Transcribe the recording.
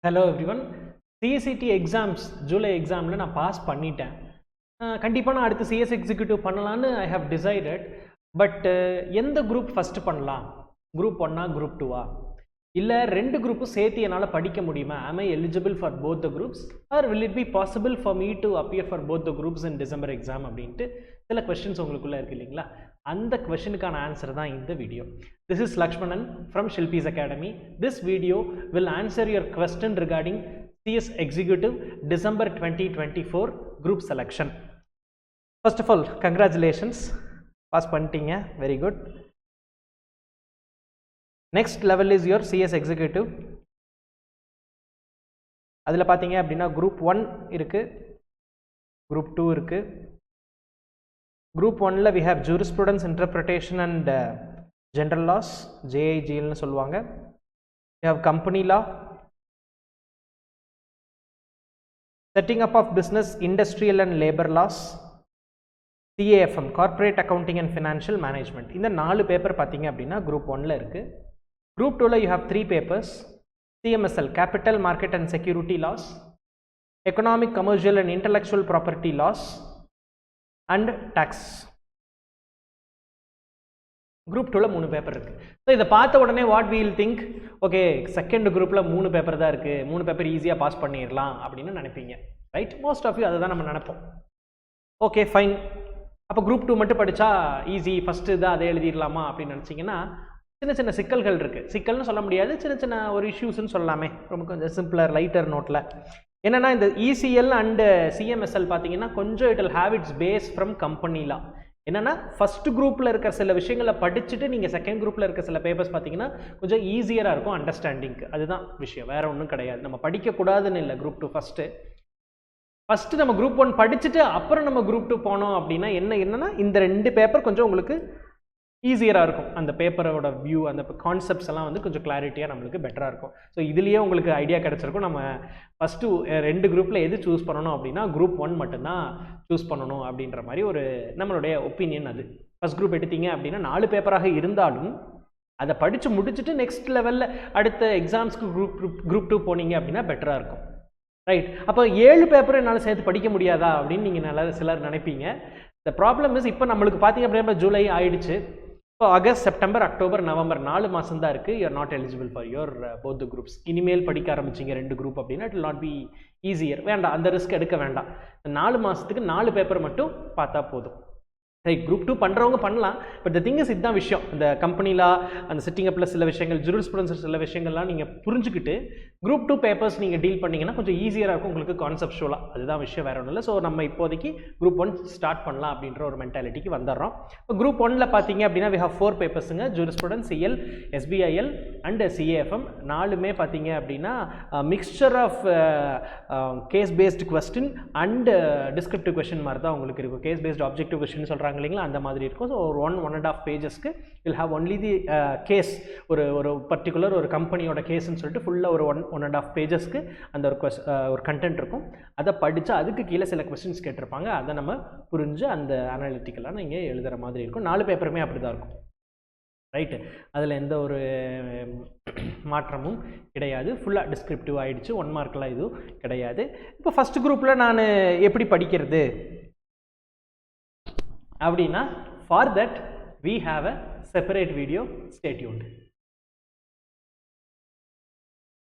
Hello everyone. CSET exams July எக்ஸாமில் நான் pass பண்ணிட்டேன். கண்டிப்பாக நான் அடுத்து சிஎஸ் எக்ஸிக்யூட்டிவ் பண்ணலான்னு ஐ ஹவ் டிசைடட். பட் எந்த குரூப் ஃபஸ்ட்டு பண்ணலாம்? குரூப் 1ஆ குரூப் 2ஆ? இல்லை ரெண்டு குரூப்பும் சேர்த்து என்னால் படிக்க முடியுமா? am I eligible for both the groups or will it be possible for me to appear for both the groups in December exam அப்படின்ட்டு சில கொஸ்டின்ஸ் உங்களுக்குள்ளே இருக்குது இல்லைங்களா? அந்த கொஸ்டினுக்கான ஆன்சர் தான் இந்த video. This is Lakshmanan from Shilpi's Academy. This video will answer your question regarding CS Executive December 2024 group selection. First of all, congratulations. Pass பண்ணிட்டீங்க. Very good. Next level is your CS Executive. அதில் பார்த்தீங்க அப்படின்னா group 1 இருக்குது, group 2 இருக்குது. Group 1ல we have jurisprudence, interpretation and general laws, JIGL னு சொல்லுவாங்க. we have company law, setting up of business, industrial and labor laws, CAFM, corporate accounting and financial management. இந்த 4 paper பார்த்தீங்க அப்படின்னா குரூப் 1ல இருக்குது. குரூப் 2ல you have 3 papers, CMSL, capital market and security laws, economic, commercial and intellectual property laws and tax. Group 2ல 3 paper இருக்குது. So இதை பார்த்த உடனே what we'll think, okay second குரூப்பில் 3 பேப்பர் தான் இருக்குது, 3 பேப்பர் ஈஸியாக பாஸ் பண்ணிடலாம் அப்படின்னு நினைப்பீங்க, ரைட்? மோஸ்ட் ஆஃப் யூ அதை தான் நம்ம நினைப்போம். ஓகே ஃபைன், அப்போ குரூப் 2 மட்டும் படித்தா ஈஸி, ஃபஸ்ட்டு தான் அதை எழுதிடலாமா அப்படின்னு நினச்சிங்கன்னா சின்ன சின்ன சிக்கல்கள் இருக்குது. சிக்கல்னு சொல்ல முடியாது, சின்ன சின்ன ஒரு இஷ்யூஸ்ன்னு சொல்லலாமே, ரொம்ப கொஞ்சம் சிம்பிளர் லைட்டர் நோட்டில். என்னென்னா இந்த இசிஎல் அண்டு சிஎம்எஸ்எல் பார்த்தீங்கன்னா கொஞ்சம் it will have its base from company law. என்னென்னா ஃபஸ்ட் குரூப்பில் இருக்கிற சில விஷயங்களை படிச்சுட்டு நீங்கள் செகண்ட் குரூப்பில் இருக்க சில பேப்பர்ஸ் பார்த்தீங்கன்னா கொஞ்சம் ஈஸியராக இருக்கும் அண்டர்ஸ்டாண்டிங்க்கு. அதுதான் விஷயம், வேறு ஒன்றும் கிடையாது. நம்ம படிக்கக்கூடாதுன்னு இல்லை. குரூப் 2 ஃபஸ்ட்டு நம்ம குரூப் 1 படிச்சுட்டு அப்புறம் நம்ம குரூப் 2 போனோம் அப்படின்னா என்னென்னா இந்த 2 பேப்பர் கொஞ்சம் உங்களுக்கு ஈஸியராக இருக்கும். அந்த பேப்பரோட வியூ, அந்த கான்செப்ட்ஸ் எல்லாம் வந்து கொஞ்சம் கிளாரிட்டியாக நம்மளுக்கு பெட்டராக இருக்கும். ஸோ இதுலேயே உங்களுக்கு ஐடியா கிடச்சிருக்கும் நம்ம ஃபஸ்ட்டு 2 குரூப்பில் எது சூஸ் பண்ணணும் அப்படின்னா குரூப் 1 மட்டும்தான் சூஸ் பண்ணணும் அப்படின்ற மாதிரி ஒரு நம்மளுடைய ஒப்பீனியன். அது ஃபஸ்ட் குரூப் எடுத்தீங்க அப்படின்னா 4 பேப்பராக இருந்தாலும் அதை படித்து முடிச்சுட்டு நெக்ஸ்ட் லெவலில் அடுத்த எக்ஸாம்ஸ்க்கு குரூப் 2 போனீங்க அப்படின்னா பெட்டராக இருக்கும், ரைட்? அப்போ 7 பேப்பர் என்னால் சேர்த்து படிக்க முடியாதா அப்படின்னு நீங்கள் சிலர் நினைப்பீங்க. த ப்ராப்ளம் இஸ் இப்போ நம்மளுக்கு பார்த்தீங்க அப்படின்னா ஜூலை ஆயிடுச்சு. இப்போ ஆகஸ்ட், செப்டம்பர், அக்டோபர், நவம்பர் 4 மாதம் தான் இருக்குது. You are not eligible for your both the groups. இனிமேல் படிக்க ஆரம்பிச்சிங்க 2 குரூப் அப்படின்னா it will not be easier. வேண்டாம், அந்த ரிஸ்க் எடுக்க வேண்டாம். 4 மாதத்துக்கு 4 பேப்பர் மட்டும் பார்த்தா போதும், ரைட்? குரூப் 2 பண்ணுறவங்க பண்ணலாம். பட் த திங் இஸ், இதுதான் விஷயம். இந்த கம்பெனியில் அந்த செட்டிங் அப்பில் சில விஷயங்கள், ஜூரிஸ்ப்ருடன்ஸ் சில விஷயங்கள்லாம் நீங்கள் புரிஞ்சுக்கிட்டு குரூப் 2 பேப்பர்ஸ் நீங்கள் டீல் பண்ணிங்கன்னா கொஞ்சம் ஈஸியாக இருக்கும் உங்களுக்கு கான்செப்ஷுவலாக. அதுதான் விஷயம், வேறு ஒன்றும் இல்லை. ஸோ நம்ம இப்போதைக்கு குரூப் 1 ஸ்டார்ட் பண்ணலாம் அப்படின்ற ஒரு மென்டாலிட்டிக்கு வந்துடுறோம். இப்போ குரூப் 1ல பார்த்தீங்க அப்படின்னா we have 4 பேப்பர்ஸுங்க. Jurisprudence, CL, SPIL and CAFM. 4மே பார்த்தீங்க அப்படின்னா mixture of case based question and descriptive question மாதிரி தான் உங்களுக்கு இருக்கும். கேஸ் பேஸ்டு ஆப்ஜெக்டிவ் கொஸ்டின் சொல்கிறாங்க இல்லைங்களா, அந்த மாதிரி இருக்கும். ஸோ ஒரு 1.5 பேஜஸ்க்கு will have only the case, ஒரு பர்டிகுலர் ஒரு கம்பெனியோட கேஸ்ன்னு சொல்லிட்டு ஃபுல்லாக ஒரு 1.5 பேஜஸ்க்கு அந்த ஒரு கண்டென்ட் இருக்கும். அதை படித்து அதுக்கு கீழே சில கொஸ்டின்ஸ் கேட்டிருப்பாங்க, அதை நம்ம புரிஞ்சு அந்த அனாலிட்டிக்கலாக நீங்கள் எழுதுகிற மாதிரி இருக்கும். 4 பேப்பருமே அப்படி தான் இருக்கும், ரைட்டு? அதில் எந்த ஒரு மாற்றமும் கிடையாது. ஃபுல்லாக டிஸ்கிரிப்டிவ் ஆகிடுச்சு. 1 மார்க்கெலாம் இதுவும் கிடையாது. இப்போ ஃபஸ்ட் குரூப்பில் நான் எப்படி படிக்கிறது அப்படின்னா, for that we have a separate video. Stay tuned.